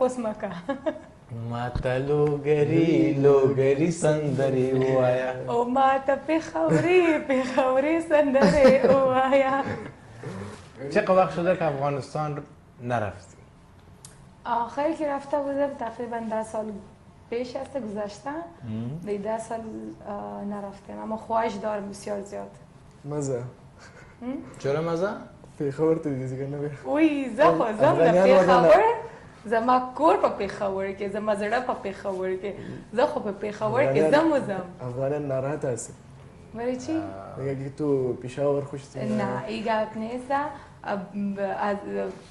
پسمکه ماته لوګری سندرې ووایا او ماته پېښوري سندرې ووایا. چقدر وقت شده که افغانستان نرفتی؟ آخری که رفته بودم تقریبا 10 سال پیش است گذشته. 10 سال نرفتم اما خواهش دارم بسیار زیاد. مزه چرا مزه؟ پېښور ته دې ځکه نه وی وی زه خو زم د پېښور زما کور په پېښور کې زما زړه په پېښور کې زه خو په پېښور کې زم افغانان ناراحت هستی برای چی؟ اگه تو پېښور خوشت نه این گپ نیست.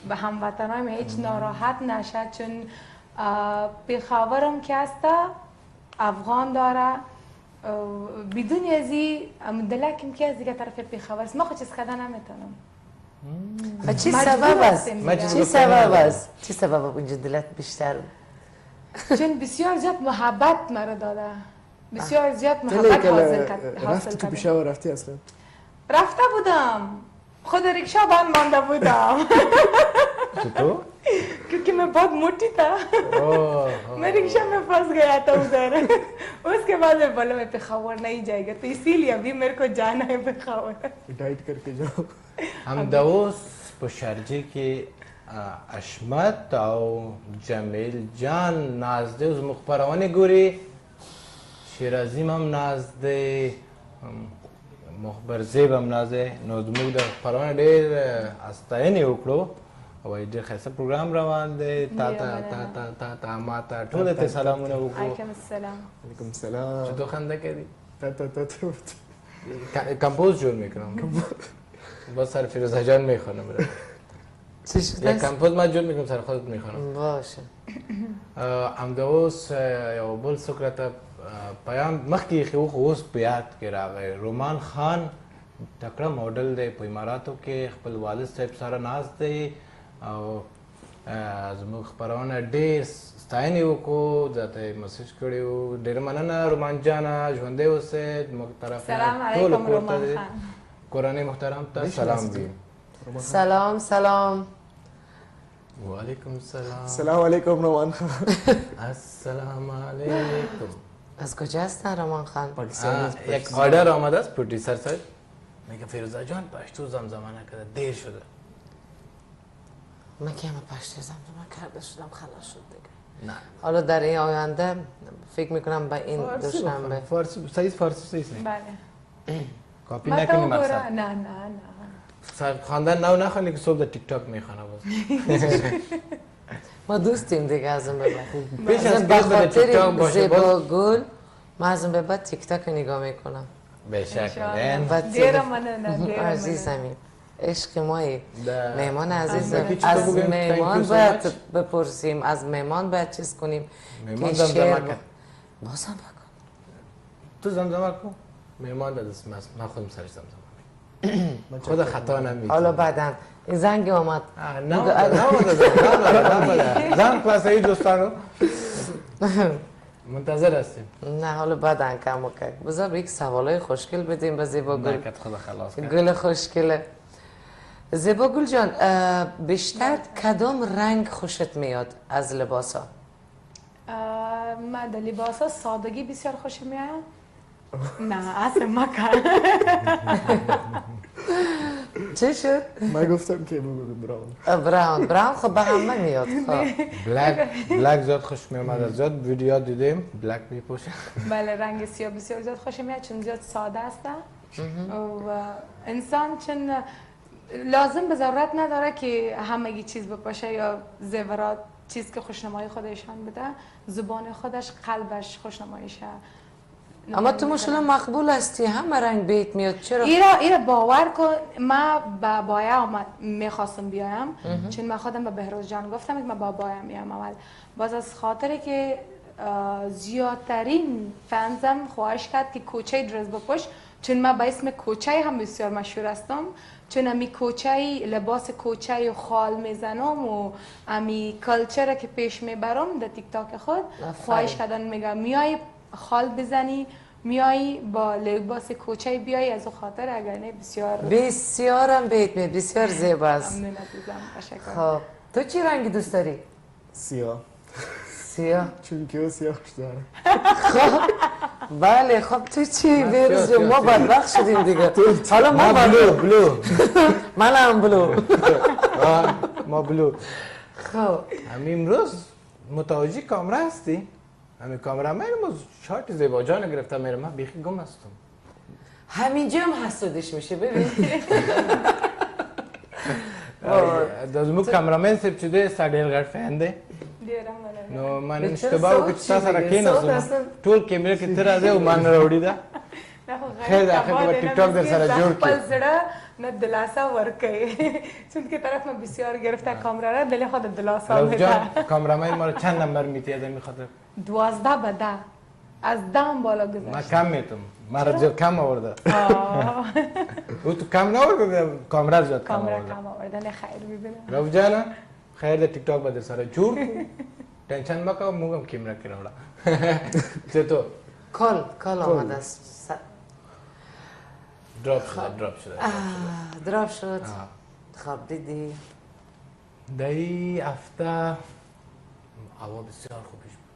به هموطنان هیچ ناراحت نشد چون پېښورم که است افغان داره بدون ازی دلکم که از دیگه طرف پېښور است. ما خود چیز کردن نمیتونم. چی سبب است؟ چی سبب اونجا دلت بیشتر؟ چون بسیار زیاد محبت مرا داده. بسیار زیاد محبت حاصل کرد. رفتی تو پېښور رفتی اصلا؟ رفته بودم. خود रिक्शा बंद मानता बूता तो क्योंकि मैं बहुत मोटी था मैं रिक्शा में फंस गया था उधर. उसके बाद मैं बोला मैं पेशावर नहीं जाएगा तो इसीलिए अभी मेरे को जाना है पेशावर. डाइट करके जाओ. هم دوس په شارجه کې اشمت او جمیل جان ناز دی اوس مخبرونه ګوري شیرازی هم ناز دی مخبر زیب هم ناز دی نو زموږ د خبرونه ډېر استاینې وکړو او ډېر ښایسته پروګرام روان دی تا ما ته ټولو ته سلامونه وکړو. علیکم السلام. علیکم السلام. چطور خنده کردی؟ تا کمپوز جور میکنم با سر فیروزه جان میخوانم. چی شده؟ یک کمپوز من جور میکنم سر خودت میخوانم. باشه. امداوس یو بل څوک راته پیام مخکې خو اوس په یاد کې راغی. رومان خان تکړه موډل دی په اماراتو کې خپل والد صاحب سره ناست دی او زموږ خپرونه ډېر ستاینې وکړو ځاته یې مسیج کړی و. ډېره مننه رومان جانه ژوندی اوسئ زموږ طرف سلام علیکم رومان خان. کورنۍ محترم ته سلام دی. سلام سلام. و علیکم السلام. سلام علیکم رومان خان. السلام علیکم. از کجا هستن رومان خان؟ پاکستان. یک آردر آمده است پروڈیوسر صاحب میگه فیروزه جان پشتو زمزمه نکرده دیر شده. من که همه پشت زمزمه کرده شدم خلاص شد دیگه. نه حالا در این آینده فکر میکنم به این دوشنبه فارسی صحیح فارسی صحیح بله. کاپی متى نکنی وګوره مقصد نه نه نه سر خواندن نو نخوانی که صبح در ټیک ټاک میخوانه باز. ما دوستیم دیگه از این به بعد. پیش از به که در ټیک ټاک خاطر باشه باز زیبا گل ما از این به بعد تیک تاک نگاه میکنم. بشک ډیره مننه ډیره عزیزمی عشق مایی ده. مهمان عزیز بگید از چطور بگیم؟ مهمان Thank you so باید much. بپرسیم از مهمان باید چیز کنیم مهمان که زمزمه شعر کن. بازم بکن. تو زمزمه کن مهمان دست من خودم سرش زمزمه میکنم خود خطا نمیکنم. حالا بعدا این زنگ اومد نه زن کلاسه دوستانو منتظر هستیم. نه حالا بعدا کم و کک بذار یک سوالای خوشگل بدیم به زیبا گل. نکت خدا خلاص کرد. گل خوشگله. زیبا گل جان بیشتر کدام رنگ خوشت میاد از لباس ها؟ من در لباس ها سادگی بسیار خوشم میاد. نه اصلا مکن. چه شد؟ من گفتم که بگو براون. براون خب به همه میاد. بلک زیاد خوش میامد. از زیاد ویدیو دیدیم بلک میپوشه. بله رنگ سیاه بسیار زیاد خوشم میاد چون زیاد ساده است و انسان چون لازم به ضرورت نداره که همگی چیز بپاشه یا زیورات چیز که خوشنمایی خودشان بده زبان خودش قلبش خوشنماییشه. اما تو مشکل مقبول هستی همه رنگ بیت میاد چرا؟ ایرا باور کن من با بایا میخواستم بیایم چون من خودم به بهروز جان گفتم که من با بایا میام اول باز از خاطری که زیادترین فنزم خواهش کرد که کوچه درس بپوش چون من با اسم کوچه هم بسیار مشهور هستم چون امی کوچه لباس کوچه و خال میزنم و امی کلچر که پیش میبرم در تیک تاک خود خواهش کردن میگم میای خال بزنی میایی با لباس کوچه بیایی از او خاطر اگر نه بسیارم بیت بسیار زیبا است. ممنون عزیزم تشکر. خب تو چی رنگی دوست داری؟ سیاه. سیاه چون که او سیاه خوش داره. بله خب تو چی بیروز سیاه، ما سیاه. بدبخت شدیم دیگه حالا ما ما بلو من هم بلو ما بلو. خب همین امروز متوجه کامرا هستی؟ همین کامرا من شارت زیبا جان گرفتم میرم من بیخی گم هستم. همینجا هم حسودش میشه ببین دازمو کامرامن سب چده ساډیر غټ فین دی. ډیره مننه. نو من بهتر اشتباه صوت وکړ چې شي تاسو سره دیگه. کېناستم. صوت اصلا- ټول کیمره کې ته راځې او ما نه راوړې ده. نه خو غیر خیر ده، آخر کمال به اینا ټیک ټاک در سره بسیار جوړ خپل کړي. زړه نه دلاسا ورکوي چون که طرف من بسیار گرفته کامرا را دل خود دلاسا لوف جان میده. کامرامن ما رو چند نمبر میتی از این خاطر؟ 12 به 10 از 10 بالا من گذشت. کم میتم. ما را زیاد کم آورده. آه. او تو کم نآورده کامرا زیاد کم کامرا آورده. کم آوردن خیر ببینم. لوف جان خیر ده ټیک ټاک به در سره جوړ کړو. ټینشن مکو موږ هم کیمره کې راوړه. څه تو کال آمده است دراپ شده. دراپ شد آه. خب دیدی دایی هفته هوا بسیار خوبش بود.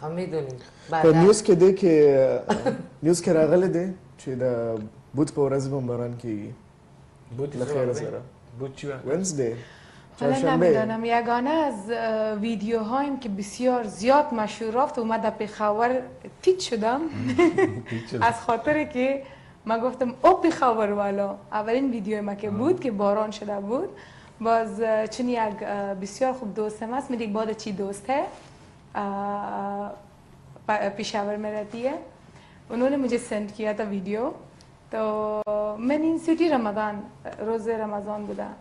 خب میدونیم په نیوز کې دی کې نیوز کې راغلی دی چې د بوت په ورځ بمباران کیږي بود له خیره سره بود چی وقت؟ ونزدی حالا چهارشنبه نمیدانم یگانه از ویدیوهایم که بسیار زیاد مشهور رفت اومد در پېښور تیت شدم از خاطر که من گفتم او پېښور والا اولین ویدیو ما که بود که باران شده بود باز چون یک بسیار خوب دوستم هست میگه بعد چی دوسته पेशावर में रहती है उन्होंने मुझे सेंड किया था वीडियो तो من این سوتی رمضان روز رمضان بودم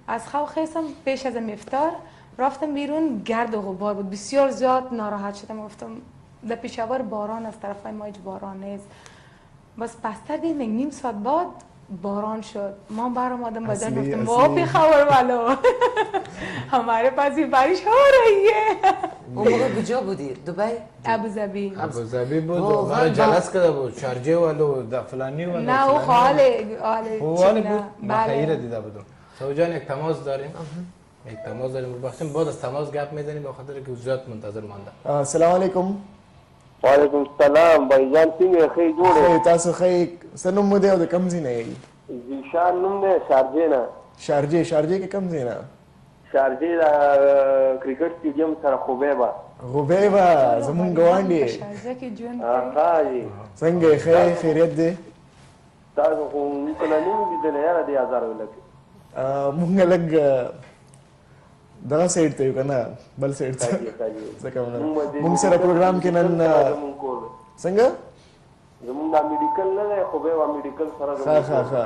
از خواب خیستم پیش از افطار رفتم بیرون گرد و غبار بود بسیار زیاد ناراحت شدم گفتم در پیشاور باران از طرف ما هیچ باران نیست بس پستر دیم نیم ساعت بعد باران شد ما برام آدم بدن گفتم वो पेशावर वालों हमारे पास भी बारिश हो रही है اون موقع کجا بودی؟ دبی؟ ابوظبی ابوظبی بود و مرا جلس کرده بود شارجه والو د فلانی والو نه او حال بود ما خیره دیده بودم سوجان یک تماس داریم یک تماس داریم بخشیم بعد از تماس گپ میزنیم به خاطر که زیاد منتظر مانده سلام علیکم وعلیکم السلام بھائی جان څنګه ښه جوړه تاسو ښه سنوم مو دی او د کم ځای نه یې زیشان نوم دی شارجې نه شارجې کې کم ځای نه شارجې د کرکټ سټیډیم سره خوبیبه غوبیبه زمونږ ګاونډي شارجه کې ژوند ها جی څنګه ښه خیریت دی تاسو خو کله نه لیدل یاره دی هزار ولکه مونږ لږ دغه سایډ ته یو که نه بل سایډ ته ځکه مونږ سره پروګرام کې نن څنګه زمونږ دا میډیکل نه دی خوبیبه میډیکل سره ښه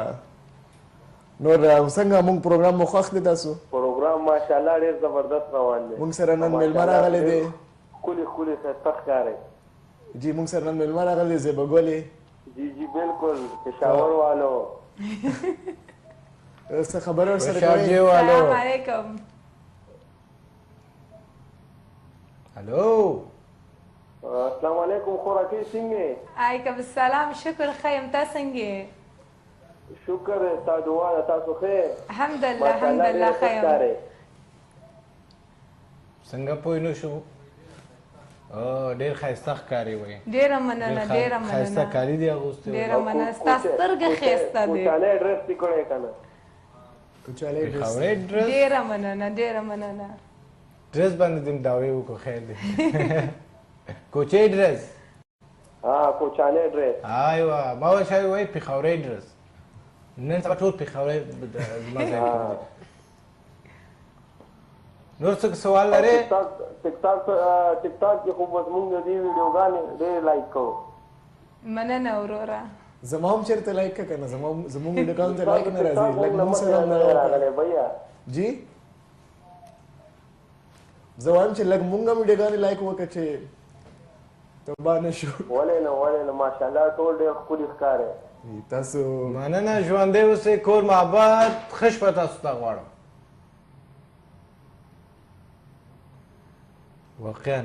نور څنګه مونږ پروګرام مو خوښ دی تاسو پروګرام ماشاءالله ډېر زبردست روان دی مونږ سره نن میلمه راغلی دی ښکلي ښکلي ښایسته ښکاري جی مونږ سره نن میلمه راغلی دی زیبه ګلې جی جی بالکل پېښور والو څه خبره ورسره شارجه کوئ والو السلام علیکم هلو السلام علیکم خوراکي څنګه علیکم السلام شکر خیم تا څنګه شکر تا دعا ده تاسو خیر الحمدلله الحمدلله خیم څنګه پوه نه شو او ډیر خایسته ښکاري وای ډیره مننه ډیره خایسته مننه کاری دی اغوسته ډیره مننه ستاسو سترګې ښایسته دي کوچاله ډریس دی کړی کنه کوچاله خوري ډرس ډیره مننه ډیره مننه ډرس باندې دیم داوی وکړو خیر دی کوچې ډرس ها کوچاله ډریس ایوه ما وشای وای پیښوري ډرس نن سبا ټول پیښوري مزه کوي نور څه سوال لري ټیک ټاک کې خو بس مونږ دې ویډیوګانې ډېر لایک کوو مننه اورورا زما هم چېرته لایک که که نه زمونږ ویډیوګانو ته لایک نه راځي لږ مونږ سره هم نه راغلی بیا جی زه وایم چې لږ مونږ هم ویډیوګانې لایک وکړه چې تبا نه شو ولې نه ماشاءالله ټول ډېر ښکلي ښکاري تاسو مننه ژوندی اوسئ کور محبت ښه شپه تاسو ته غواړم واقعا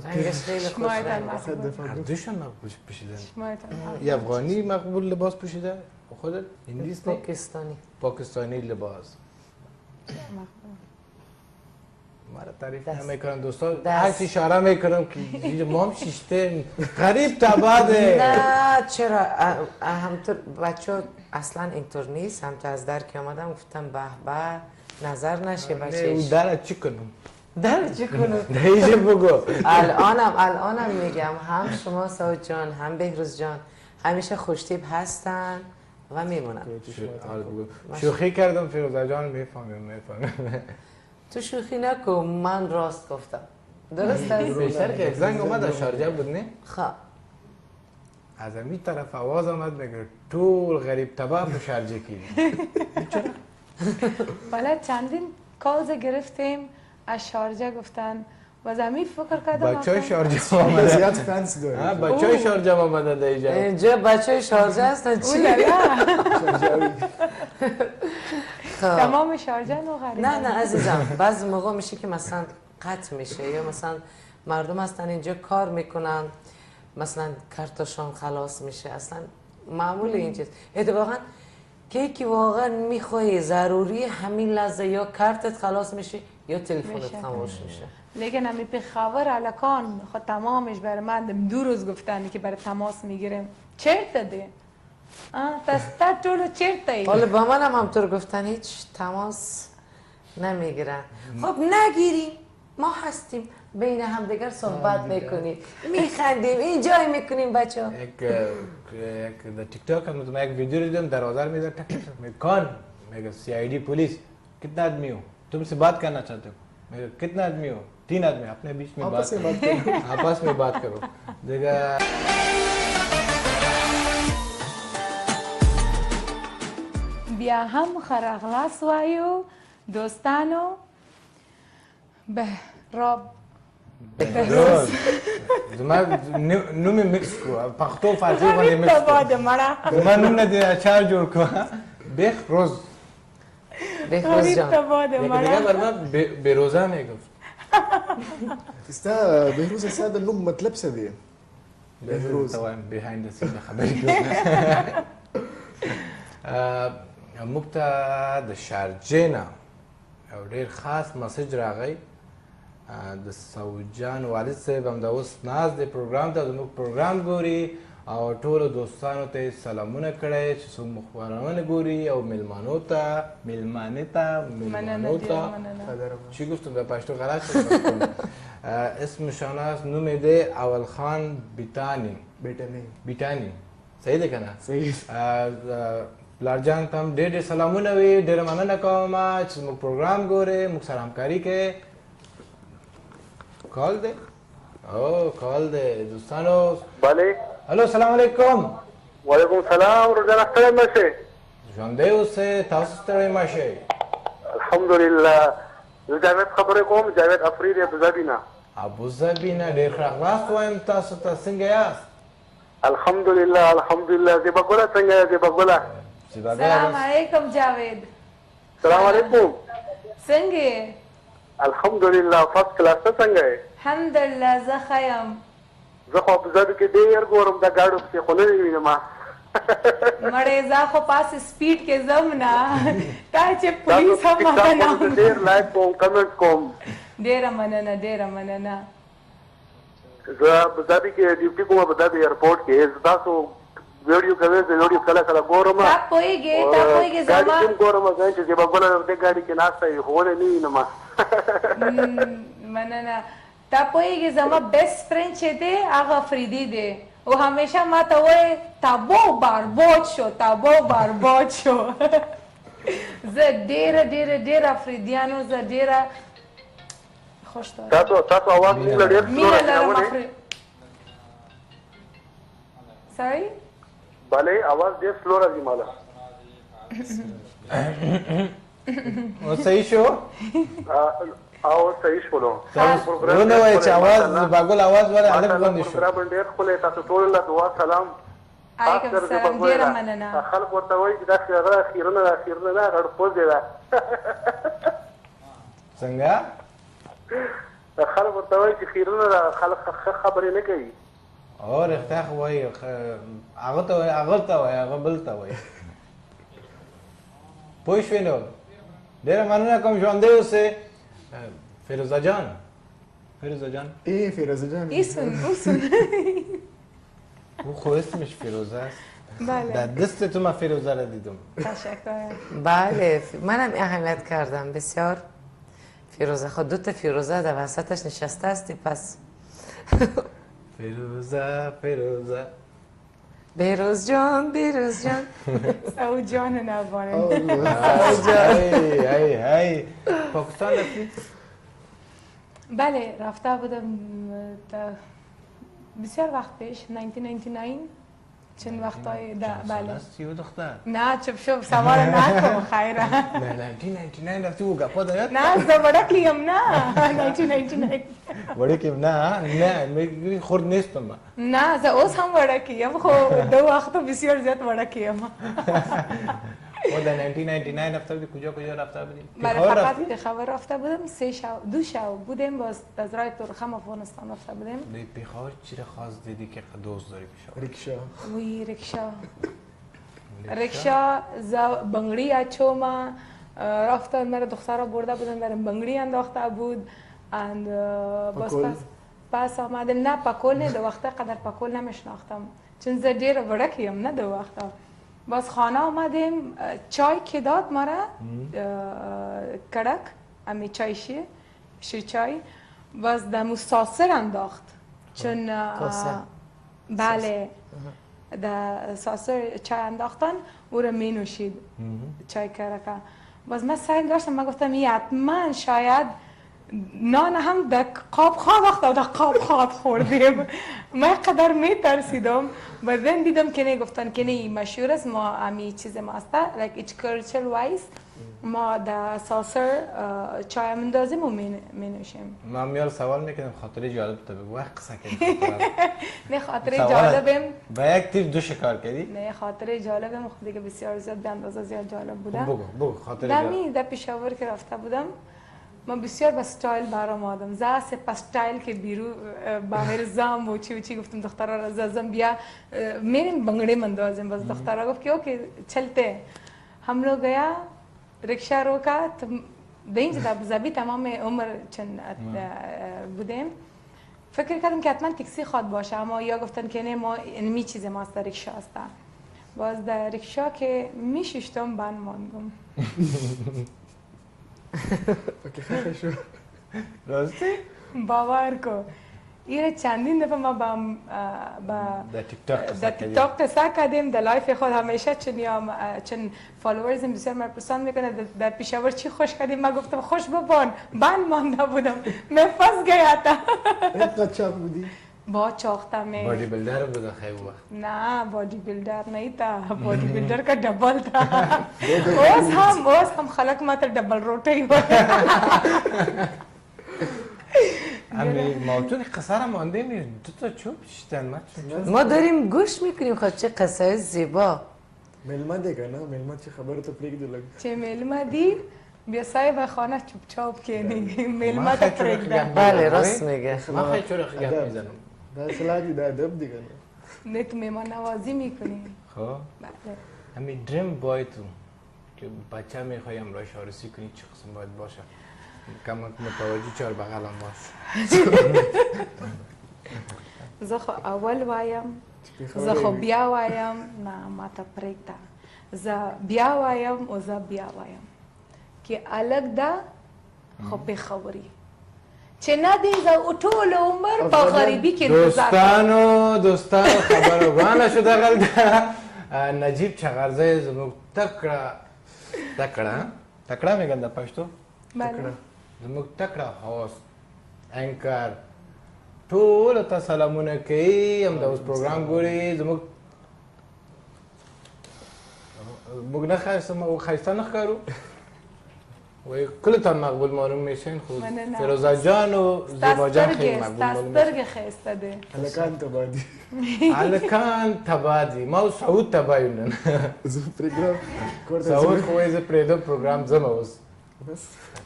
رنگش خیلی خوش شمایتان رنگ مقبول هردوشان مقبول پوشیدن شمایتان یه افغانی مقبول لباس پوشیده و خودت هندیست پاکستانی پاکستانی لباس مقبول مرا تعریف نمیکنن دوستان هرچی اشاره میکنم که مام شیشته غریب تباده. نه چرا همطور بچه اصلا اینطور نیست. هم از درک آمدم گفتم به به نظر نشه بچهش. او در چی کنم؟ در چی کنم؟ دیجه بگو. الانم میگم هم شما سعود جان هم بهروز جان همیشه خوشتیپ هستن و میمونن. شوخی کردم فیروزه جان میفهمم. تو شوخی نکن من راست گفتم. درست است؟ بیشتر که زنگ اومد از شارجه بود نه؟ خب از امی طرف آواز آمد میگه طول غریب تبا به شارجه کی. بالا چندین کالز گرفتیم از شارجه گفتن و زمین فکر کردم بچه شارجه آمده. زیاد فنس داره. بچه شارجه آمده دیجا. اینجا بچه شارجه هستن چی؟ تمام شارجه نو غریب. نه عزیزم بعضی موقع میشه که مثلا قطع میشه یا مثلا مردم هستن اینجا کار میکنن مثلا کارتشون خلاص میشه اصلا معمول این چیز. اتفاقا که واقعا میخوای ضروری همین لحظه یا کارتت خلاص میشه یا تلفنت خاموش میشه. لیکن همی به خبر الکان خود تمامش برای من 2 روز گفتن که برای تماس میگیریم چرت ده تا طولو چرت ای. حالا با من هم همطور گفتن هیچ تماس نمیگیرن. خب نگیریم ما هستیم بین همدیگر صحبت میکنیم میخندیم اینجای میکنیم بچه ها. یک در टिक टॉक हम मैं एक वीडियो دیدم در آذر میذاره मैं कौन मैं सीआईडी पुलिस कितना आदमी हो तुमसे बात करना चाहते हो मैं कितना आदमी हो 3 आदमी अपने बीच में आपस में बात करो देखा بیا هم خرغلاس وایو دوستانو به راب بهروز زما نوم میکس کو پښتو فارسی باندې میکس کو زما نوم نه دی اچار جوړ کو بهروز بهروز جان دیگه برما بهروزا میگفت استا بهروز ساده نوم مطلب څه دی؟ بهروز توایم بیهایند د سین خبرې موږ ته د شارجې نه یو ډېر خاص مسج راغی د سعودجان والد صاحب هم د اوس ناست دی پروګرام ته زموږ پروګرام ګوري او ټولو دوستانو ته سلامونه کړی چې څوک مو خپرونه ګوري او میلمانو ته میلمانو ته چی گفتم در پشتو غلط شد اسمشان است نوم ده اول خان بیتانی صحیح ده کنه صحیح پلارجان تم ډېر سلامونه وي ډېره مننه کوم چې زموږ پروګرام ګوري موږ سره همکاري کوي کال دی او کال دی دوستانو بله الو سلام علیکم وعلیکم سلام روزانه ستړی مه شئ ژوندی اوسئ تاسو ستړی مه شئ الحمدلله زه جاوید خبرې کوم جاوید افرید ابوظبي نه ابوظبي نه ډېر ښه راغلاست وایم تاسو ته څنګه یاست الحمدلله زیبا ګله څنګه یې زیبا ګله سلام علیکم جاوید سلام علیکم څنګه الحمدلله فرست کلاس ته څنګه یې الحمدلله زه ښه یم زه خو ابوظبي کې ډېر ګورم د ګاډو پسې خو نه وینم مړې زه خو پاسې سپیډ کې ځم نه تا چې پولیس هم ماته نه ډېر لایک کوم کمنټ کوم ډېره مننه زه ابوظبي کې ډیوټي کوم ابوظبي ایرپورټ کې زه تاسو ویډیو کوي زه ویډیو کله ګورم تا پوهېږې زما ګاډي کې ګورم چې زیبا ګله دې ګاډي کې ناسته وي خو ولې نه وینم مننه تا پوهېږې زما بیسټ فرینډ چې دی هغه افریدي دی او همیشه ما ته وایي تابو بارباد شو زه ډېره افریدیانو زه ډېره خوش تاسو اواز موږ ډېر مینه لرم سوري بله اواز ډېر سلو راځي ماله او صحیح شو او صحیح شولو ونه وای چې اواز باګل اواز وره الګ باندې شو پروګرام ډېر خپل تاسو ټول له دعا سلام علیکم سلام ډېره مننه خلک ورته وایي چې دا اخیرونه نه غړ پوز دی دا څنګه خلک ورته وایي چې خیرونه خلک خبرې نه کوي او رښتیا خو وایي هغه ته وایي هغه بل ته وایي پوه شوې نو ډېره مننه کوم ژوندی اوسئ فیروزه جان ای فیروزه جان ایسون او خو اسمش فیروزه است. بله در دست تو من فیروزه را دیدم. تشکر. بله منم اهمیت کردم بسیار. فیروزه خود 2 تا فیروزه در وسطش نشسته استی پس. فیروزه بیروز جان او جان نوانه. هی پاکستان رفتی؟ بله رفته بودم بسیار وقت پیش 1999 چند وقتای بله هستی و دختر؟ نه چپ شو سوال نکن خیره. نه 1999 رفتی و گپا دارد؟ نه زبرکیم نه 1999 وڑکیم نه میگی خورد نیستم من. نه ز اوس هم وڑکیم خو 2 وقت بسیار زیاد وڑکیم. و در 1999 رفته بودی کجا رفته بودی؟ برای فقط پخاور رفته بودم 2 شب بودیم باز از راه ترخم افغانستان رفته بودیم. در پخاور چی را خاص دیدی که دوست داری پخاور؟ ریکشا رکشا بنگړی اچوما رفتن مرا دخترها برده بودن برام بنگړی انداخته بود and باز پس آمدم نه پکول نه دو وقته قدر پکول نمیشناختم چون زه ډیره وړکیم نه دو وقته. باز خانه آمدیم چای که داد مرا کڑک امی چای شیر چای باز دمو ساسر انداخت چون بله در ساسر چای انداختن او را می نوشید چای کرکه. باز من سعی داشتم من گفتم این حتما شاید نان هم در قاب خواب وقت و در قاب خواب خوردیم. من قدر می ترسیدم بعدن دیدم که نه گفتن که نه مشهور است ما امی چیز ما است like each culture wise ما در ساسر چای مندازیم و می نوشیم. من میال سوال میکنم خاطره جالب تو بگو وقت قصه کردی. نه خاطره جالبم با یک تیر 2 شکار کردی؟ نه خاطره جالبم خود دیگه بسیار زیاد به اندازه زیاد جالب بوده. بگو خاطره جالب. در پشاور که رفته بودم من بسیار با استایل برام آدم زاسه پستایل که بیرو باهر زام و چی گفتم دخترها را زازم بیا میریم بنگڑی مندازیم. بس دخترها گفت که اوکی چلتے हम लोग गया रिक्शा रोका तो دینج در ابوظبی تمام عمر چند بودیم فکر کردم که حتما تاکسی خواد باشه اما یا گفتن که نه ما اینمی چیز ماست در ریکشا است. باز در ریکشا که میششتم بند ماندم. اوکی خیلی شو راستی؟ باور کو این چندین دفعه ما با در تیک تاک قصه کردیم در لایف خود همیشه چون فالوورز بسیار من پرسان میکنه در پیشاور چی خوش کردیم من گفتم خوش ببان بند مانده بودم من فس گیا تا. اینقدر چاق بودی؟ با چاقتا میں بادی بلڈر بوده خیلی وقت. نه بادی بلڈر نہیں تھا بادی بلڈر کا ڈبل تھا. اوز هم خلق ما تا ڈبل روٹی ہوئے. امی موضوع قصه را مانده می 2 تا چوب شیشتن ما داریم گوش میکنیم خود چه قصه زیبا. ملما دیگه نه ملما چه خبر تو پریک دلگ چه ملما دی بیا صاحب خانه چوب چاپ کنی ملما تا پریک دا. بله راست میگه. من خیلی چرا خیلی گپ میزنم. در سلاتی در ادب دیگه نه تو مهمان نوازی میکنی. خب بله امی دریم بای تو که بچه میخوای امرایش آرسی کنی چه قسم باید باشه؟ کم متوجه چهار بغلم باش. زه خو اول وایم زه خو بیا وایم نه ما ته پرېږده زه بیا وایم او زه بیا وایم که الګ ده خو پېښوري چې نه دی زه ټول عمر په غریبي کې دوستانو خبرګانه شو دغلته نجیب چغرزی زموږ تکړه میگن د پښتو بله زموږ تکړه هوست انکر ټول ته سلامونه کوي هم د اوس پروګرام ګوري موږ نه ښایسته نه ښکارو وای کله تا مقبول معلوم میشین خود فیروزه جان و زیبا جان خیلی مقبول معلوم میشین. سترګې ښایسته دی. الکان تبادی الکان تبادی ما سعود تبایم نن زه پروګرام کوړم سعود خو زه پرېدو پروګرام زما اوس بس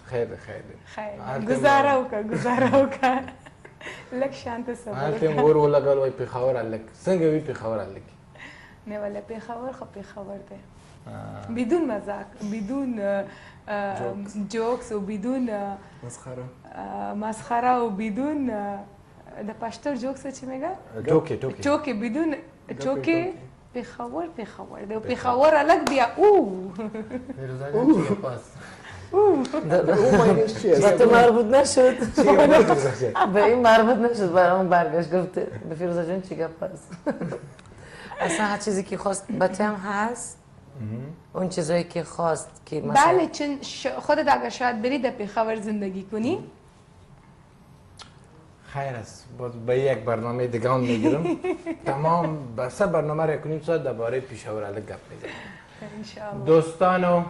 خیر گزاره وکړه لږ شانته صبر هلته اور ولګول وای پېښور هلک څنګه وي پېښور هلک نه ولا پېښور خو پېښور دی بدون مزاق بدون جوکس و بدون مسخره و بدون د پښتو جوکس چې میگه ټوکې بدون ټوکې پېښور د پېښور الګ بیا او تو مربوط نشد به این مربوط نشد برامون برگشت گفت به فیروزه جان چی گپ هست اصلا هر چیزی که خواست بچه هم هست اون چیزایی که خواست که مثلا بله چون خودت اگر شاید بری در پېښور زندگی کنی خیر است باز به یک برنامه دیگه هم میگیرم تمام بسه برنامه را کنیم ساعت درباره پېښور الگ گپ میزنیم انشاءالله دوستانو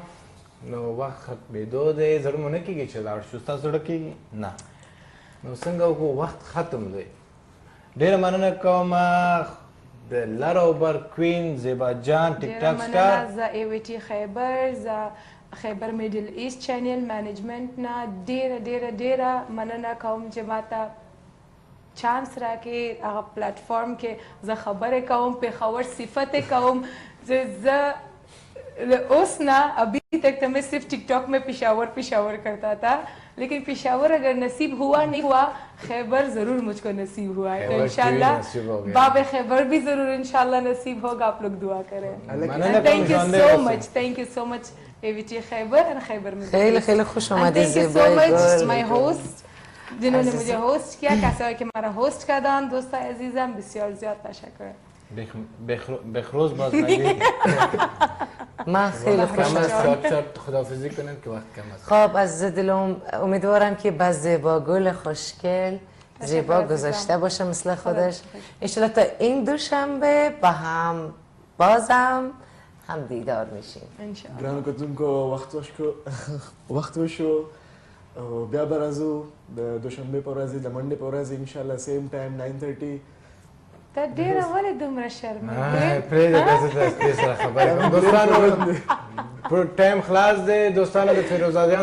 نو وخت بدود ضرور مونه کېږي چې لاړ شو ستاسو زړه کېږي نه نو څنګه وکړو وخت ختم دی ډېره مننه کوم د لر او بر کوین زیبا جان ټیک ټاک سټار ز ایویټي خیبر ز خیبر میډل ایست چینل مینجمنت نه ډېره مننه کوم چې ماته چانس راکې هغه پلیټفارم کې زه خبرې کوم پېښور صفت کوم زه اوس ना अभी तक तो मैं सिर्फ टिकटॉक में पेशावर करता था लेकिन पेशावर अगर नसीब हुआ नहीं हुआ खैबर जरूर मुझको नसीब हुआ है तो इंशाल्लाह बाब खैबर भी जरूर इंशाल्लाह नसीब होगा आप लोग दुआ करें thank you so much AVT Khyber and Khyber में خیلی خوش آمدید زیبای گل माय होस्ट जिन्होंने मुझे होस्ट किया कैसा कि हमारा होस्ट का दान दोस्त अजीजम بسیار زیاد تشکر بخروز باز نگید من خیلی خوشحالم خداحافظی کنیم که وقت کم است خب از دلم امیدوارم که با زیبا گل خوشگل زیبا گذاشته باشه مثل خودش انشالله تا این دوشنبه با هم بازم هم دیدار میشیم انشاءالله ګرانو کتونکو وخت وشو بیا به راځو د دوشنبه په ورځ د منډې په ورځ انشاءالله سیم ټایم 9:30 ته ډېره ولې دومره شرمېږې پرېږده داسې سره خبرې کوم دوستانو ټایم خلاص دی دوستانو د فیروزه جان